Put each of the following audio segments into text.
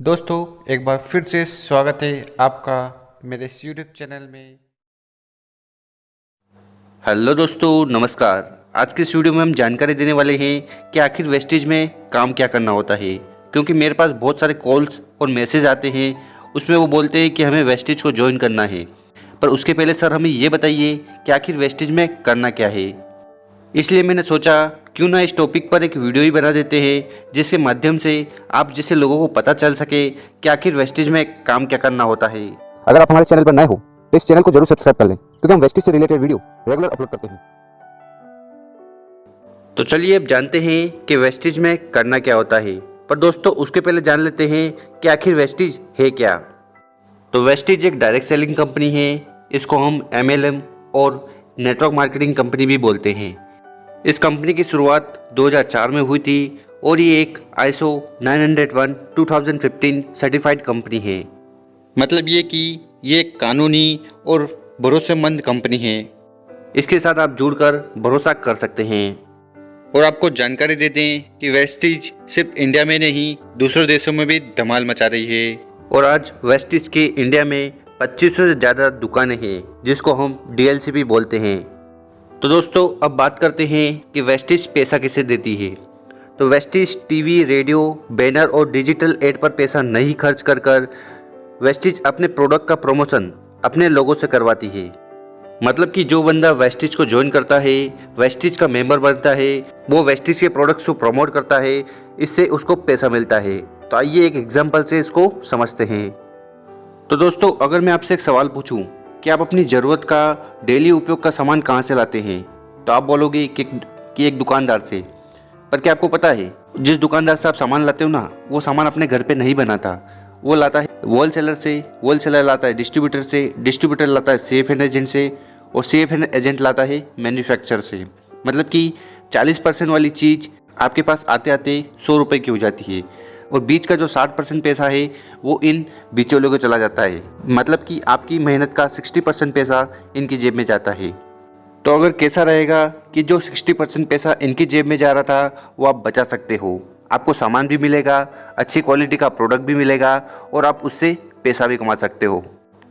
दोस्तों एक बार फिर से स्वागत है आपका मेरे इस यूट्यूब चैनल में। हेलो दोस्तों, नमस्कार। आज के इस वीडियो में हम जानकारी देने वाले हैं कि आखिर वेस्टेज में काम क्या करना होता है। क्योंकि मेरे पास बहुत सारे कॉल्स और मैसेज आते हैं, उसमें वो बोलते हैं कि हमें वेस्टेज को ज्वाइन करना है। पर उसके पहले सर हमें ये बताइए कि आखिर वेस्टेज में करना क्या है। इसलिए मैंने सोचा क्यों ना इस टॉपिक पर एक वीडियो ही बना देते हैं, जिसके माध्यम से आप जैसे लोगों को पता चल सके कि आखिर वेस्टेज में काम क्या करना होता है। अगर आप हमारे चैनल पर नए हो तो इस चैनल को जरूर सब्सक्राइब कर लें, क्योंकि हम वेस्टेज से रिलेटेड वीडियो रेगुलर अपलोड करते हैं। तो चलिए अब जानते हैं कि वेस्टेज में करना क्या होता है। पर दोस्तों उसके पहले जान लेते हैं कि आखिर वेस्टेज है क्या। तो वेस्टेज एक डायरेक्ट सेलिंग कंपनी है। इसको हम MLM और नेटवर्क मार्केटिंग कंपनी भी बोलते हैं। इस कंपनी की शुरुआत 2004 में हुई थी और ये एक ISO 901:2015 सर्टिफाइड कंपनी है। मतलब ये कि ये एक कानूनी और भरोसेमंद कंपनी है। इसके साथ आप जुड़कर भरोसा कर सकते हैं। और आपको जानकारी दे दें कि वेस्टेज सिर्फ इंडिया में नहीं, दूसरे देशों में भी धमाल मचा रही है। और आज वेस्टेज के इंडिया में 2500 से ज़्यादा दुकानें हैं, जिसको हम DLC भी बोलते हैं। तो दोस्तों अब बात करते हैं कि वेस्टेज पैसा किसे देती है। तो वेस्टेज टीवी, रेडियो, बैनर और डिजिटल एड पर पैसा नहीं खर्च कर वेस्टेज अपने प्रोडक्ट का प्रमोशन अपने लोगों से करवाती है। मतलब कि जो बंदा वेस्टेज को ज्वाइन करता है, वेस्टेज का मेंबर बनता है, वो वेस्टेज के प्रोडक्ट्स को प्रमोट करता है, इससे उसको पैसा मिलता है। तो आइए एक एग्जांपल से इसको समझते हैं। तो दोस्तों अगर मैं आपसे एक सवाल पूछूं कि आप अपनी ज़रूरत का डेली उपयोग का सामान कहाँ से लाते हैं, तो आप बोलोगे कि एक दुकानदार से। पर क्या आपको पता है जिस दुकानदार से आप सामान लाते हो ना, वो सामान अपने घर पे नहीं बनाता। वो लाता है होलसेलर से, होलसेलर लाता है डिस्ट्रीब्यूटर से, डिस्ट्रीब्यूटर लाता है CFN एजेंट से, और CFN एजेंट लाता है मैन्युफैक्चरर से। मतलब कि 40% वाली चीज़ आपके पास आते आते 100 रुपये की हो जाती है, और बीच का जो 60% पैसा है वो इन बिचौलियों को चला जाता है। मतलब कि आपकी मेहनत का 60% पैसा इनकी जेब में जाता है। तो अगर कैसा रहेगा कि जो 60% पैसा इनकी जेब में जा रहा था वो आप बचा सकते हो। आपको सामान भी मिलेगा, अच्छी क्वालिटी का प्रोडक्ट भी मिलेगा, और आप उससे पैसा भी कमा सकते हो।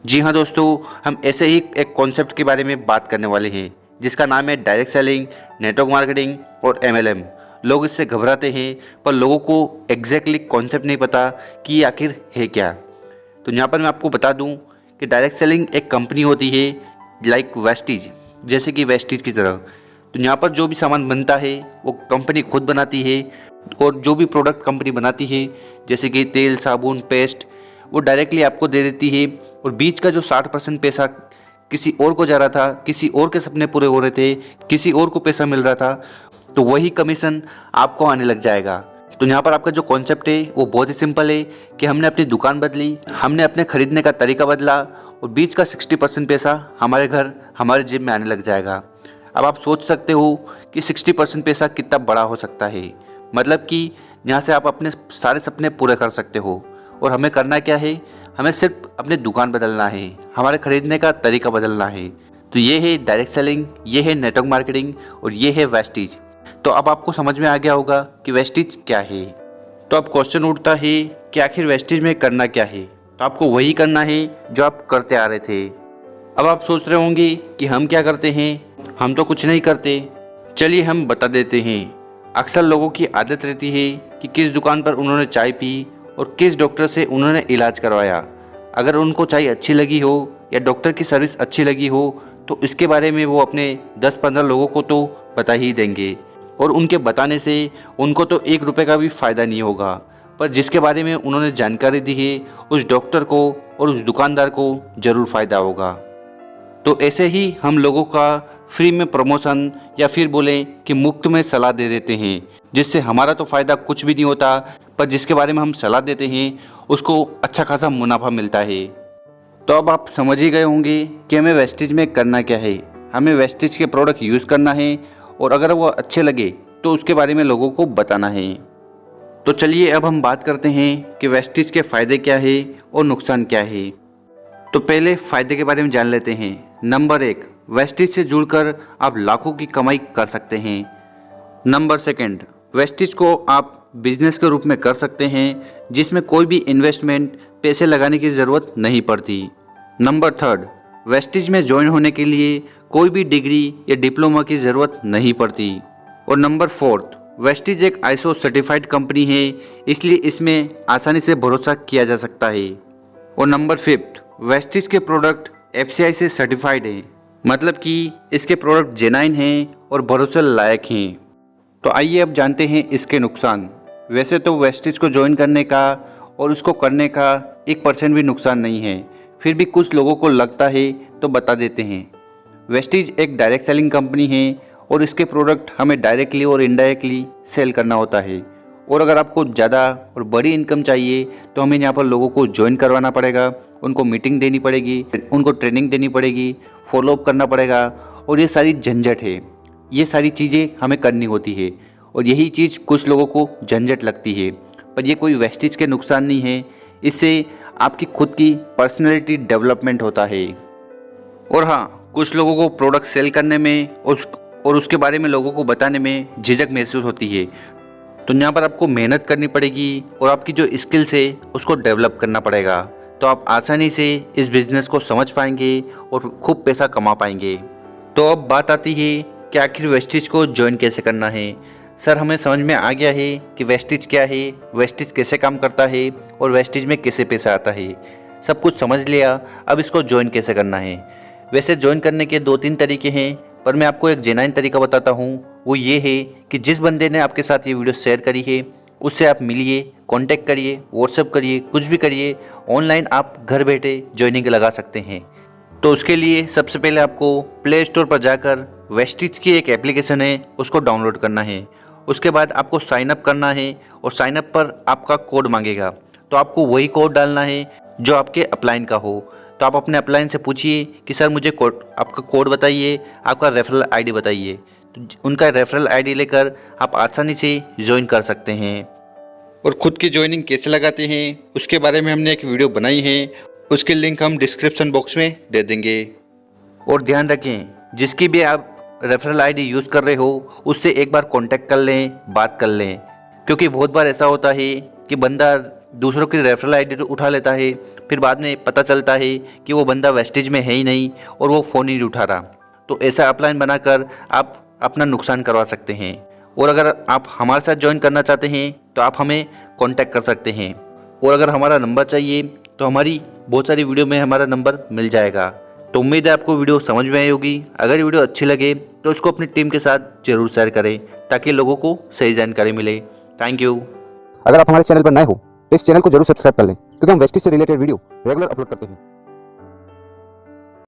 जी हाँ दोस्तों, हम ऐसे ही एक कॉन्सेप्ट के बारे में बात करने वाले हैं, जिसका नाम है डायरेक्ट सेलिंग, नेटवर्क मार्केटिंग और MLM। लोग इससे घबराते हैं, पर लोगों को एग्जैक्टली कॉन्सेप्ट नहीं पता कि ये आखिर है क्या। तो यहाँ पर मैं आपको बता दूँ कि डायरेक्ट सेलिंग एक कंपनी होती है लाइक वेस्टेज, जैसे कि वेस्टेज की तरह। तो यहाँ पर जो भी सामान बनता है वो कंपनी खुद बनाती है, और जो भी प्रोडक्ट कंपनी बनाती है जैसे कि तेल, साबुन, पेस्ट, वो डायरेक्टली आपको दे देती है। और बीच का जो 60% पैसा किसी और को जा रहा था, किसी और के सपने पूरे हो रहे थे, किसी और को पैसा मिल रहा था, तो वही कमीशन आपको आने लग जाएगा। तो यहाँ पर आपका जो कॉन्सेप्ट है वो बहुत ही सिंपल है कि हमने अपनी दुकान बदली, हमने अपने खरीदने का तरीका बदला, और बीच का 60% पैसा हमारे घर, हमारे जेब में आने लग जाएगा। अब आप सोच सकते हो कि 60% पैसा कितना बड़ा हो सकता है। मतलब कि यहाँ से आप अपने सारे सपने पूरे कर सकते हो। और हमें करना क्या है, हमें सिर्फ अपनी दुकान बदलना है, हमारे खरीदने का तरीका बदलना है। तो ये है डायरेक्ट सेलिंग, ये है नेटवर्क मार्केटिंग, और ये है वेस्टेज। तो अब आपको समझ में आ गया होगा कि वेस्टेज क्या है। तो अब क्वेश्चन उठता है कि आखिर वेस्टेज में करना क्या है। तो आपको वही करना है जो आप करते आ रहे थे। अब आप सोच रहे होंगे कि हम क्या करते हैं, हम तो कुछ नहीं करते। चलिए हम बता देते हैं। अक्सर लोगों की आदत रहती है कि किस दुकान पर उन्होंने चाय पी और किस डॉक्टर से उन्होंने इलाज करवाया। अगर उनको चाय अच्छी लगी हो या डॉक्टर की सर्विस अच्छी लगी हो, तो इसके बारे में वो अपने 10-15 लोगों को तो बता ही देंगे। और उनके बताने से उनको तो 1 रुपये का भी फ़ायदा नहीं होगा, पर जिसके बारे में उन्होंने जानकारी दी है उस डॉक्टर को और उस दुकानदार को ज़रूर फ़ायदा होगा। तो ऐसे ही हम लोगों का फ्री में प्रमोशन, या फिर बोलें कि मुफ्त में सलाह दे देते हैं, जिससे हमारा तो फ़ायदा कुछ भी नहीं होता, पर जिसके बारे में हम सलाह देते हैं उसको अच्छा खासा मुनाफा मिलता है। तो अब आप समझ ही गए होंगे कि हमें वेस्टेज में करना क्या है। हमें वेस्टेज के प्रोडक्ट यूज़ करना है, और अगर वो अच्छे लगे तो उसके बारे में लोगों को बताना है। तो चलिए अब हम बात करते हैं कि वेस्टेज के फ़ायदे क्या है और नुकसान क्या है। तो पहले फ़ायदे के बारे में जान लेते हैं। नंबर 1, वेस्टेज से जुड़कर आप लाखों की कमाई कर सकते हैं। नंबर 2, वेस्टेज को आप बिजनेस के रूप में कर सकते हैं जिसमें कोई भी इन्वेस्टमेंट पैसे लगाने की ज़रूरत नहीं पड़ती। नंबर 3, वेस्टिज में ज्वाइन होने के लिए कोई भी डिग्री या डिप्लोमा की ज़रूरत नहीं पड़ती। और नंबर 4, वेस्टिज एक आईएसओ सर्टिफाइड कंपनी है, इसलिए इसमें आसानी से भरोसा किया जा सकता है। और नंबर 5, वेस्टिज के प्रोडक्ट एफसीआई से सर्टिफाइड हैं, मतलब कि इसके प्रोडक्ट जेन्युइन हैं और भरोसे लायक हैं। तो आइए अब जानते हैं इसके नुकसान। वैसे तो वेस्टिज को ज्वाइन करने का और उसको करने का 1% भी नुकसान नहीं है, फिर भी कुछ लोगों को लगता है तो बता देते हैं। वेस्टिज एक डायरेक्ट सेलिंग कंपनी है और इसके प्रोडक्ट हमें डायरेक्टली और इनडायरेक्टली सेल करना होता है। और अगर आपको ज़्यादा और बड़ी इनकम चाहिए तो हमें यहाँ पर लोगों को ज्वाइन करवाना पड़ेगा, उनको मीटिंग देनी पड़ेगी, उनको ट्रेनिंग देनी पड़ेगी, फॉलोअप करना पड़ेगा और ये सारी झंझट है। ये सारी चीज़ें हमें करनी होती है और यही चीज़ कुछ लोगों को झंझट लगती है, पर ये कोई वेस्टिज के नुकसान नहीं है। इससे आपकी खुद की पर्सनैलिटी डेवलपमेंट होता है। और हाँ, कुछ लोगों को प्रोडक्ट सेल करने में और उसके बारे में लोगों को बताने में झिझक महसूस होती है। तो यहाँ पर आपको मेहनत करनी पड़ेगी और आपकी जो स्किल्स है उसको डेवलप करना पड़ेगा, तो आप आसानी से इस बिज़नेस को समझ पाएंगे और खूब पैसा कमा पाएंगे। तो अब बात आती है कि आखिर वेस्टिज को ज्वाइन कैसे करना है। सर, हमें समझ में आ गया है कि वेस्टिज क्या है, वेस्टिज कैसे काम करता है और वेस्टिज में कैसे पैसा आता है, सब कुछ समझ लिया। अब इसको ज्वाइन कैसे करना है। वैसे ज्वाइन करने के 2-3 तरीके हैं, पर मैं आपको एक जेन्युइन तरीका बताता हूँ। वो ये है कि जिस बंदे ने आपके साथ ये वीडियो शेयर करी है उससे आप मिलिए, कांटेक्ट करिए, व्हाट्सएप करिए, कुछ भी करिए। ऑनलाइन आप घर बैठे ज्वाइनिंग लगा सकते हैं। तो उसके लिए सबसे पहले आपको प्ले स्टोर पर जाकर वेस्टिज की एक एप्लीकेशन है उसको डाउनलोड करना है। उसके बाद आपको साइन अप करना है और साइन अप पर आपका कोड मांगेगा, तो आपको वही कोड डालना है जो आपके अपलाइन का हो। तो आप अपने अपलाइन से पूछिए कि सर मुझे आपका कोड बताइए, आपका रेफरल आईडी बताइए। तो उनका रेफरल आईडी लेकर आप आसानी से ज्वाइन कर सकते हैं। और ख़ुद की ज्वाइनिंग कैसे लगाते हैं उसके बारे में हमने एक वीडियो बनाई है, उसकी लिंक हम डिस्क्रिप्शन बॉक्स में दे देंगे। और ध्यान रखें, जिसकी भी आप रेफरल आईडी यूज़ कर रहे हो उससे एक बार कांटेक्ट कर लें, बात कर लें, क्योंकि बहुत बार ऐसा होता है कि बंदा दूसरों की रेफरल आईडी उठा लेता है, फिर बाद में पता चलता है कि वो बंदा वेस्टिज में है ही नहीं और वो फ़ोन ही नहीं उठा रहा। तो ऐसा अपलाइन बनाकर आप अपना नुकसान करवा सकते हैं। और अगर आप हमारे साथ ज्वाइन करना चाहते हैं तो आप हमें कांटेक्ट कर सकते हैं। और अगर हमारा नंबर चाहिए तो हमारी बहुत सारी वीडियो में हमारा नंबर मिल जाएगा। तो उम्मीद है आपको वीडियो समझ में आई होगी। अगर वीडियो अच्छी लगे तो इसको अपनी टीम के साथ जरूर शेयर करें ताकि लोगों को सही जानकारी मिले। Thank you. अगर आप हमारे चैनल पर नए हो तो इस चैनल को जरूर सब्सक्राइब कर लें, क्योंकि हम वेस्टिज से रिलेटेड वीडियो रेगुलर अपलोड करते हैं।